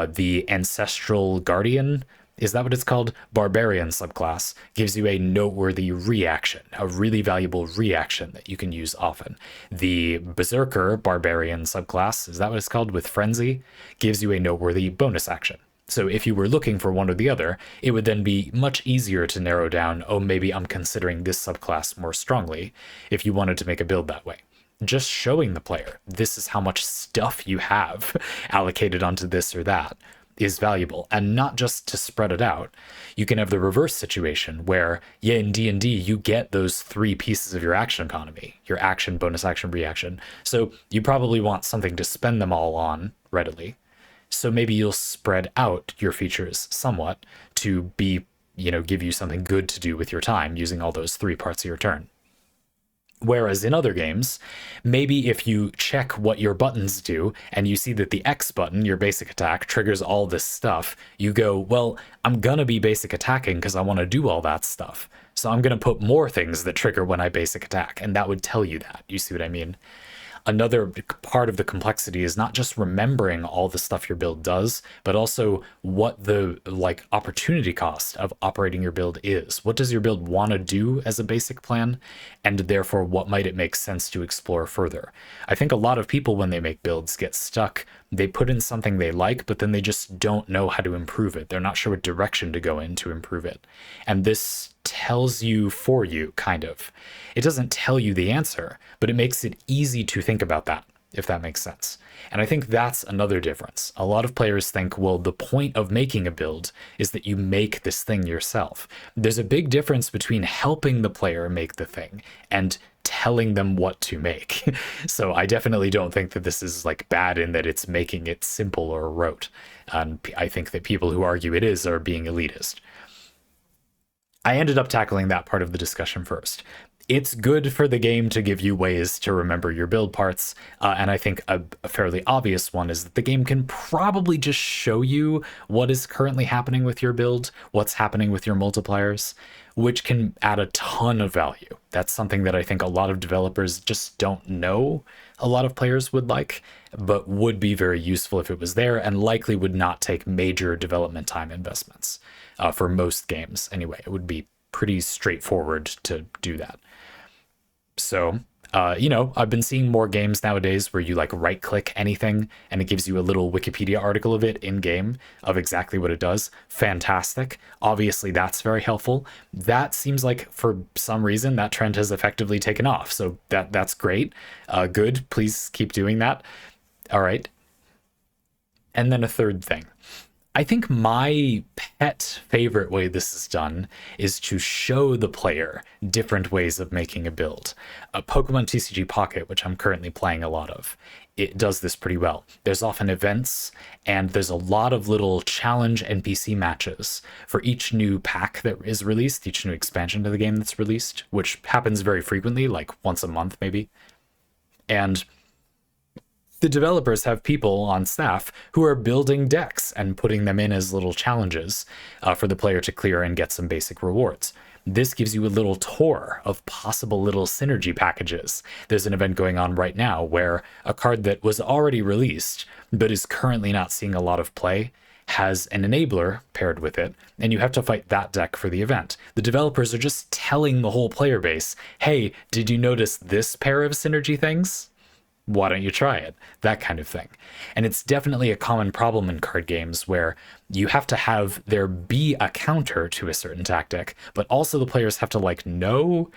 The Ancestral Guardian, is that what it's called? Barbarian subclass gives you a noteworthy reaction, a really valuable reaction that you can use often. The Berserker Barbarian subclass, is that what it's called, with Frenzy, gives you a noteworthy bonus action. So if you were looking for one or the other, it would then be much easier to narrow down, oh, maybe I'm considering this subclass more strongly, if you wanted to make a build that way. Just showing the player, this is how much stuff you have allocated onto this or that, is valuable, and not just to spread it out. You can have the reverse situation where, yeah, in D&D, you get those 3 pieces of your action economy, your action, bonus action, reaction. So you probably want something to spend them all on readily. So maybe you'll spread out your features somewhat to be, give you something good to do with your time using all those 3 parts of your turn. Whereas in other games, maybe if you check what your buttons do and you see that the X button, your basic attack, triggers all this stuff, you go, well, I'm gonna be basic attacking because I want to do all that stuff. So I'm gonna put more things that trigger when I basic attack, and that would tell you that. You see what I mean? Another part of the complexity is not just remembering all the stuff your build does, but also what the opportunity cost of operating your build is. What does your build want to do as a basic plan? And therefore, what might it make sense to explore further? I think a lot of people, when they make builds, get stuck. They put in something they like, but then they just don't know how to improve it. They're not sure what direction to go in to improve it. And this tells you for you, kind of. It doesn't tell you the answer, but it makes it easy to think about that, if that makes sense. And I think that's another difference. A lot of players think, well, the point of making a build is that you make this thing yourself. There's a big difference between helping the player make the thing and telling them what to make. So I definitely don't think that this is bad in that it's making it simple or rote. And I think that people who argue it is are being elitist. I ended up tackling that part of the discussion first. It's good for the game to give you ways to remember your build parts, and I think a fairly obvious one is that the game can probably just show you what is currently happening with your build, what's happening with your multipliers, which can add a ton of value. That's something that I think a lot of developers just don't know a lot of players would like, but would be very useful if it was there, and likely would not take major development time investments. For most games, anyway. It would be pretty straightforward to do that. So, I've been seeing more games nowadays where you right-click anything and it gives you a little Wikipedia article of it in-game of exactly what it does. Fantastic. Obviously, that's very helpful. That seems like, for some reason, that trend has effectively taken off. So that's great. Good. Please keep doing that. All right. And then a third thing. I think my pet favorite way this is done is to show the player different ways of making a build. Pokemon TCG Pocket, which I'm currently playing a lot of, it does this pretty well. There's often events, and there's a lot of little challenge NPC matches for each new pack that is released, each new expansion to the game that's released, which happens very frequently, like once a month maybe. And the developers have people on staff who are building decks and putting them in as little challenges for the player to clear and get some basic rewards. This gives you a little tour of possible little synergy packages. There's an event going on right now where a card that was already released but is currently not seeing a lot of play has an enabler paired with it, and you have to fight that deck for the event. The developers are just telling the whole player base, hey, did you notice this pair of synergy things? Why don't you try it? That kind of thing. And it's definitely a common problem in card games where you have to have there be a counter to a certain tactic, but also the players have to like know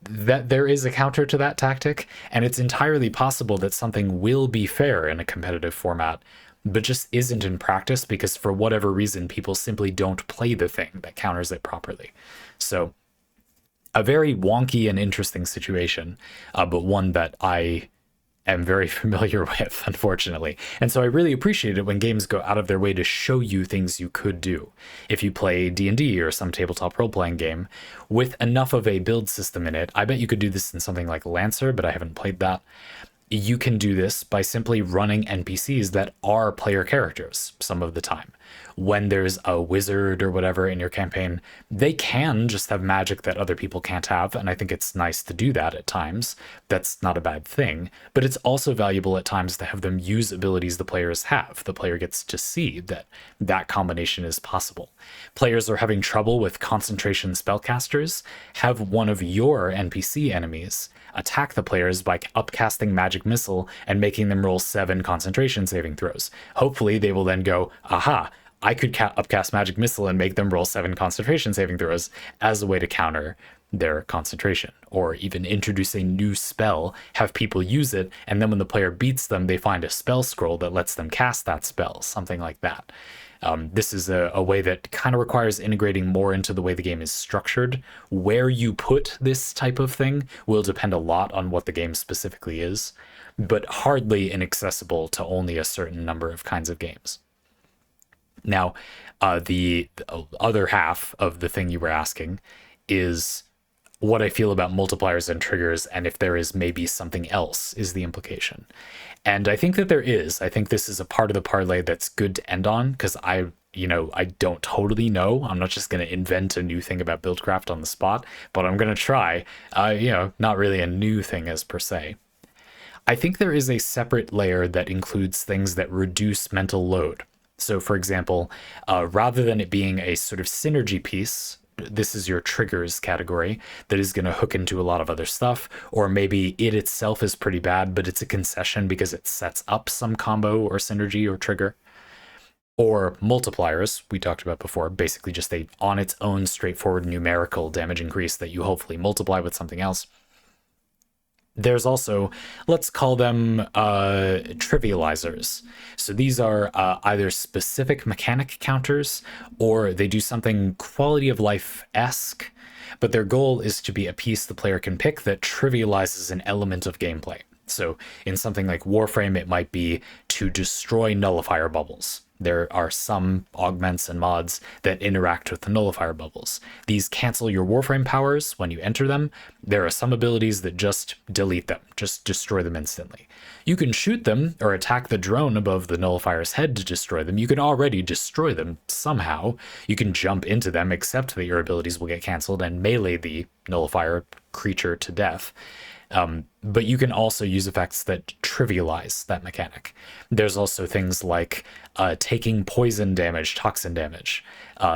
that there is a counter to that tactic. And it's entirely possible that something will be fair in a competitive format, but just isn't in practice because for whatever reason, people simply don't play the thing that counters it properly. So a very wonky and interesting situation, but one that I am very familiar with, unfortunately. And so I really appreciate it when games go out of their way to show you things you could do. If you play D&D or some tabletop role-playing game with enough of a build system in it, I bet you could do this in something like Lancer, but I haven't played that. You can do this by simply running NPCs that are player characters some of the time. When there's a wizard or whatever in your campaign, they can just have magic that other people can't have, and I think it's nice to do that at times. That's not a bad thing, but it's also valuable at times to have them use abilities the players have. The player gets to see that that combination is possible. Players are having trouble with concentration spellcasters. Have one of your NPC enemies attack the players by upcasting Magic Missile and making them roll 7 concentration saving throws. Hopefully they will then go, aha, I could upcast Magic Missile and make them roll 7 concentration saving throws as a way to counter their concentration. Or even introduce a new spell, have people use it, and then when the player beats them, they find a spell scroll that lets them cast that spell, something like that. This is a way that kind of requires integrating more into the way the game is structured. Where you put this type of thing will depend a lot on what the game specifically is, but hardly inaccessible to only a certain number of kinds of games. Now, the other half of the thing you were asking is what I feel about multipliers and triggers, and if there is maybe something else is the implication. And I think that there is. I think this is a part of the parlay that's good to end on, because I don't totally know. I'm not just going to invent a new thing about Buildcraft on the spot, but I'm going to try. Not really a new thing as per se. I think there is a separate layer that includes things that reduce mental load. So, for example, rather than it being a sort of synergy piece, this is your triggers category that is going to hook into a lot of other stuff, or maybe it itself is pretty bad, but it's a concession because it sets up some combo or synergy or trigger. Or multipliers, we talked about before, basically just a on its own straightforward numerical damage increase that you hopefully multiply with something else. There's also, let's call them trivializers. So these are either specific mechanic counters, or they do something quality of life-esque, but their goal is to be a piece the player can pick that trivializes an element of gameplay. So in something like Warframe, it might be to destroy nullifier bubbles. There are some augments and mods that interact with the nullifier bubbles. These cancel your Warframe powers when you enter them. There are some abilities that just delete them, just destroy them instantly. You can shoot them or attack the drone above the nullifier's head to destroy them. You can already destroy them somehow. You can jump into them, accept that your abilities will get canceled, and melee the nullifier creature to death. But you can also use effects that trivialize that mechanic. There's also things like taking poison damage, toxin damage,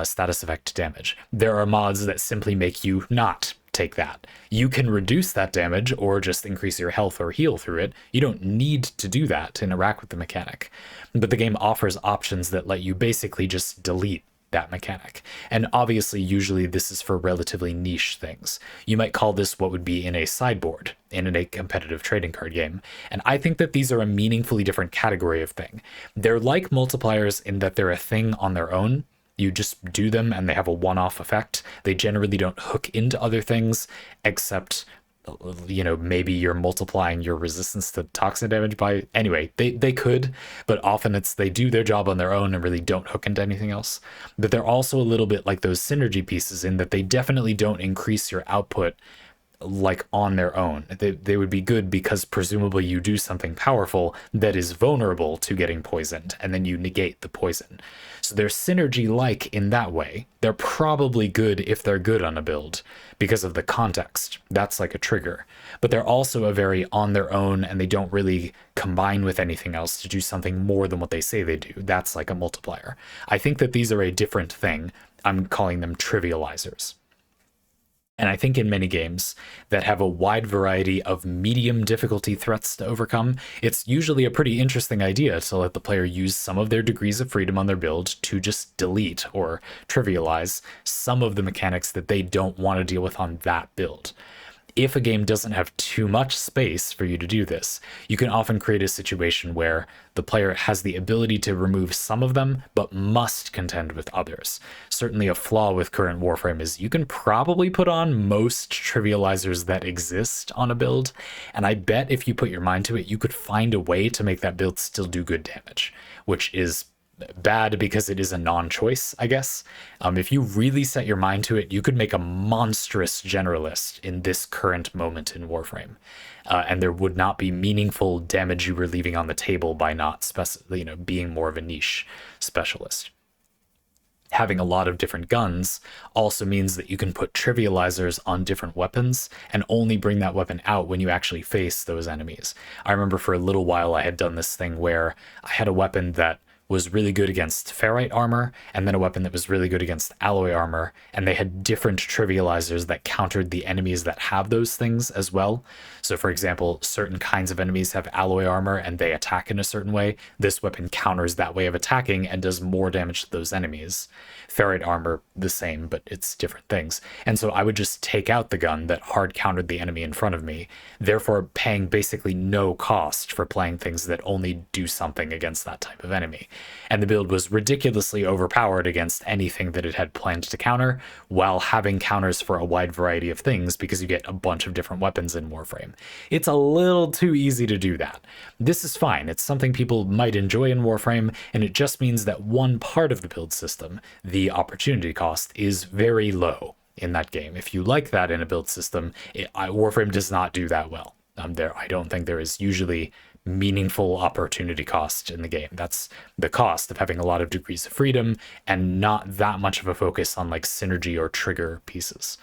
status effect damage. There are mods that simply make you not take that. You can reduce that damage or just increase your health or heal through it. You don't need to do that to interact with the mechanic. But the game offers options that let you basically just delete that mechanic. And obviously, usually this is for relatively niche things. You might call this what would be in a sideboard in a competitive trading card game. And I think that these are a meaningfully different category of thing. They're like multipliers in that they're a thing on their own. You just do them and they have a one-off effect. They generally don't hook into other things, except maybe you're multiplying your resistance to toxin damage by, anyway, they could, but often they do their job on their own and really don't hook into anything else. But they're also a little bit like those synergy pieces in that they definitely don't increase your output like on their own. They would be good because presumably you do something powerful that is vulnerable to getting poisoned, and then you negate the poison. So they're synergy-like in that way. They're probably good if they're good on a build because of the context. That's like a trigger. But they're also a very on their own, and they don't really combine with anything else to do something more than what they say they do. That's like a multiplier. I think that these are a different thing. I'm calling them trivializers. And I think in many games that have a wide variety of medium difficulty threats to overcome, it's usually a pretty interesting idea to let the player use some of their degrees of freedom on their build to just delete or trivialize some of the mechanics that they don't want to deal with on that build. If a game doesn't have too much space for you to do this, you can often create a situation where the player has the ability to remove some of them, but must contend with others. Certainly a flaw with current Warframe is you can probably put on most trivializers that exist on a build, and I bet if you put your mind to it, you could find a way to make that build still do good damage, which is bad because it is a non-choice, I guess. If you really set your mind to it, you could make a monstrous generalist in this current moment in Warframe, and there would not be meaningful damage you were leaving on the table by not being more of a niche specialist. Having a lot of different guns also means that you can put trivializers on different weapons and only bring that weapon out when you actually face those enemies. I remember for a little while I had done this thing where I had a weapon that was really good against ferrite armor, and then a weapon that was really good against alloy armor, and they had different trivializers that countered the enemies that have those things as well. So for example, certain kinds of enemies have alloy armor and they attack in a certain way. This weapon counters that way of attacking and does more damage to those enemies. Ferrite armor, the same, but it's different things. And so I would just take out the gun that hard countered the enemy in front of me, therefore paying basically no cost for playing things that only do something against that type of enemy. And the build was ridiculously overpowered against anything that it had planned to counter, while having counters for a wide variety of things because you get a bunch of different weapons in Warframe. It's a little too easy to do that. This is fine. It's something people might enjoy in Warframe, and it just means that one part of the build system, the opportunity cost, is very low in that game. If you like that in a build system, Warframe does not do that well. I don't think there is usually meaningful opportunity cost in the game. That's the cost of having a lot of degrees of freedom and not that much of a focus on like synergy or trigger pieces.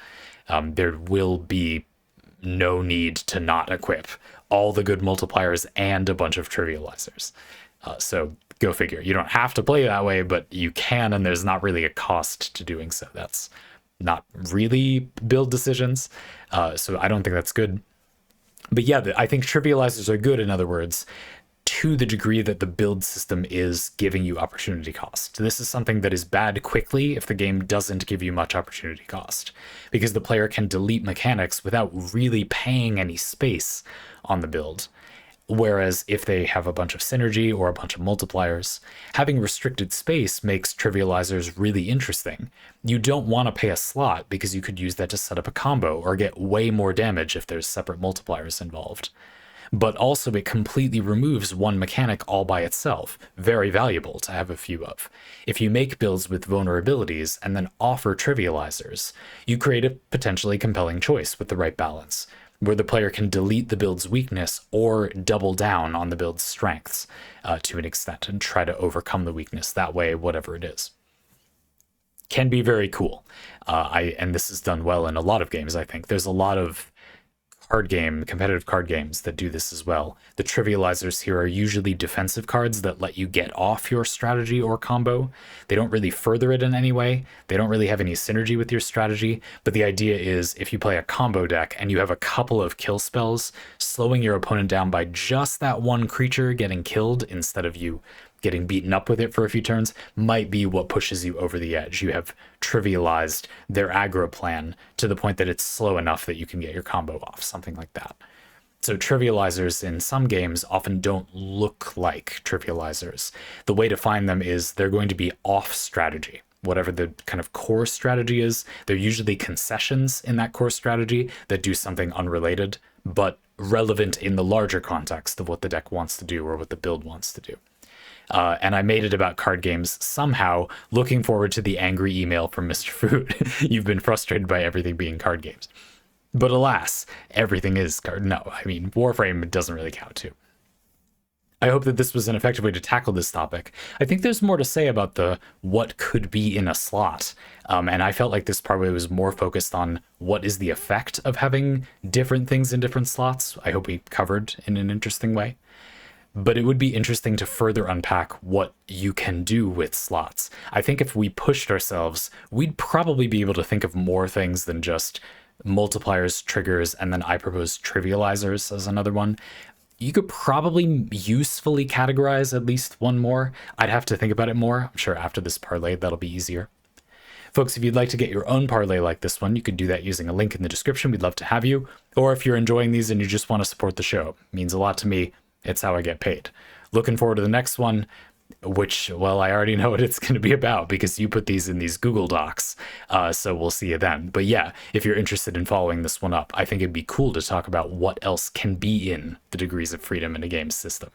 There will be no need to not equip all the good multipliers and a bunch of trivializers. So go figure. You don't have to play that way, but you can, and there's not really a cost to doing so. That's not really build decisions. So I don't think that's good. But yeah, I think trivializers are good, in other words, to the degree that the build system is giving you opportunity cost. This is something that is bad quickly if the game doesn't give you much opportunity cost, because the player can delete mechanics without really paying any space on the build. Whereas if they have a bunch of synergy or a bunch of multipliers, having restricted space makes trivializers really interesting. You don't want to pay a slot because you could use that to set up a combo or get way more damage if there's separate multipliers involved. But also it completely removes one mechanic all by itself, very valuable to have a few of. If you make builds with vulnerabilities and then offer trivializers, you create a potentially compelling choice with the right balance, where the player can delete the build's weakness or double down on the build's strengths to an extent and try to overcome the weakness that way, whatever it is. Can be very cool. And this is done well in a lot of games, I think. There's a lot of competitive card games that do this as well. The trivializers here are usually defensive cards that let you get off your strategy or combo. They don't really further it in any way. They don't really have any synergy with your strategy, but the idea is if you play a combo deck and you have a couple of kill spells, slowing your opponent down by just that one creature getting killed instead of you getting beaten up with it for a few turns might be what pushes you over the edge. You have trivialized their aggro plan to the point that it's slow enough that you can get your combo off, something like that. So trivializers in some games often don't look like trivializers. The way to find them is they're going to be off strategy. Whatever the kind of core strategy is, they're usually concessions in that core strategy that do something unrelated, but relevant in the larger context of what the deck wants to do or what the build wants to do. And I made it about card games somehow, looking forward to the angry email from Mr. Foot. You've been frustrated by everything being card games. But alas, everything is card. No, I mean, Warframe doesn't really count too. I hope that this was an effective way to tackle this topic. I think there's more to say about the what could be in a slot. And I felt like this probably was more focused on what is the effect of having different things in different slots. I hope we covered in an interesting way. but it would be interesting to further unpack what you can do with slots. I think if we pushed ourselves, we'd probably be able to think of more things than just multipliers, triggers, and then I propose trivializers as another one. You could probably usefully categorize at least one more. I'd have to think about it more. I'm sure after this parlay, that'll be easier. Folks, if you'd like to get your own parlay like this one, you could do that using a link in the description. We'd love to have you. Or if you're enjoying these and you just want to support the show, it means a lot to me. It's how I get paid. Looking forward to the next one, which, well, I already know what it's going to be about because you put these in these Google Docs. So we'll see you then. But yeah, if you're interested in following this one up, I think it'd be cool to talk about what else can be in the degrees of freedom in a game system.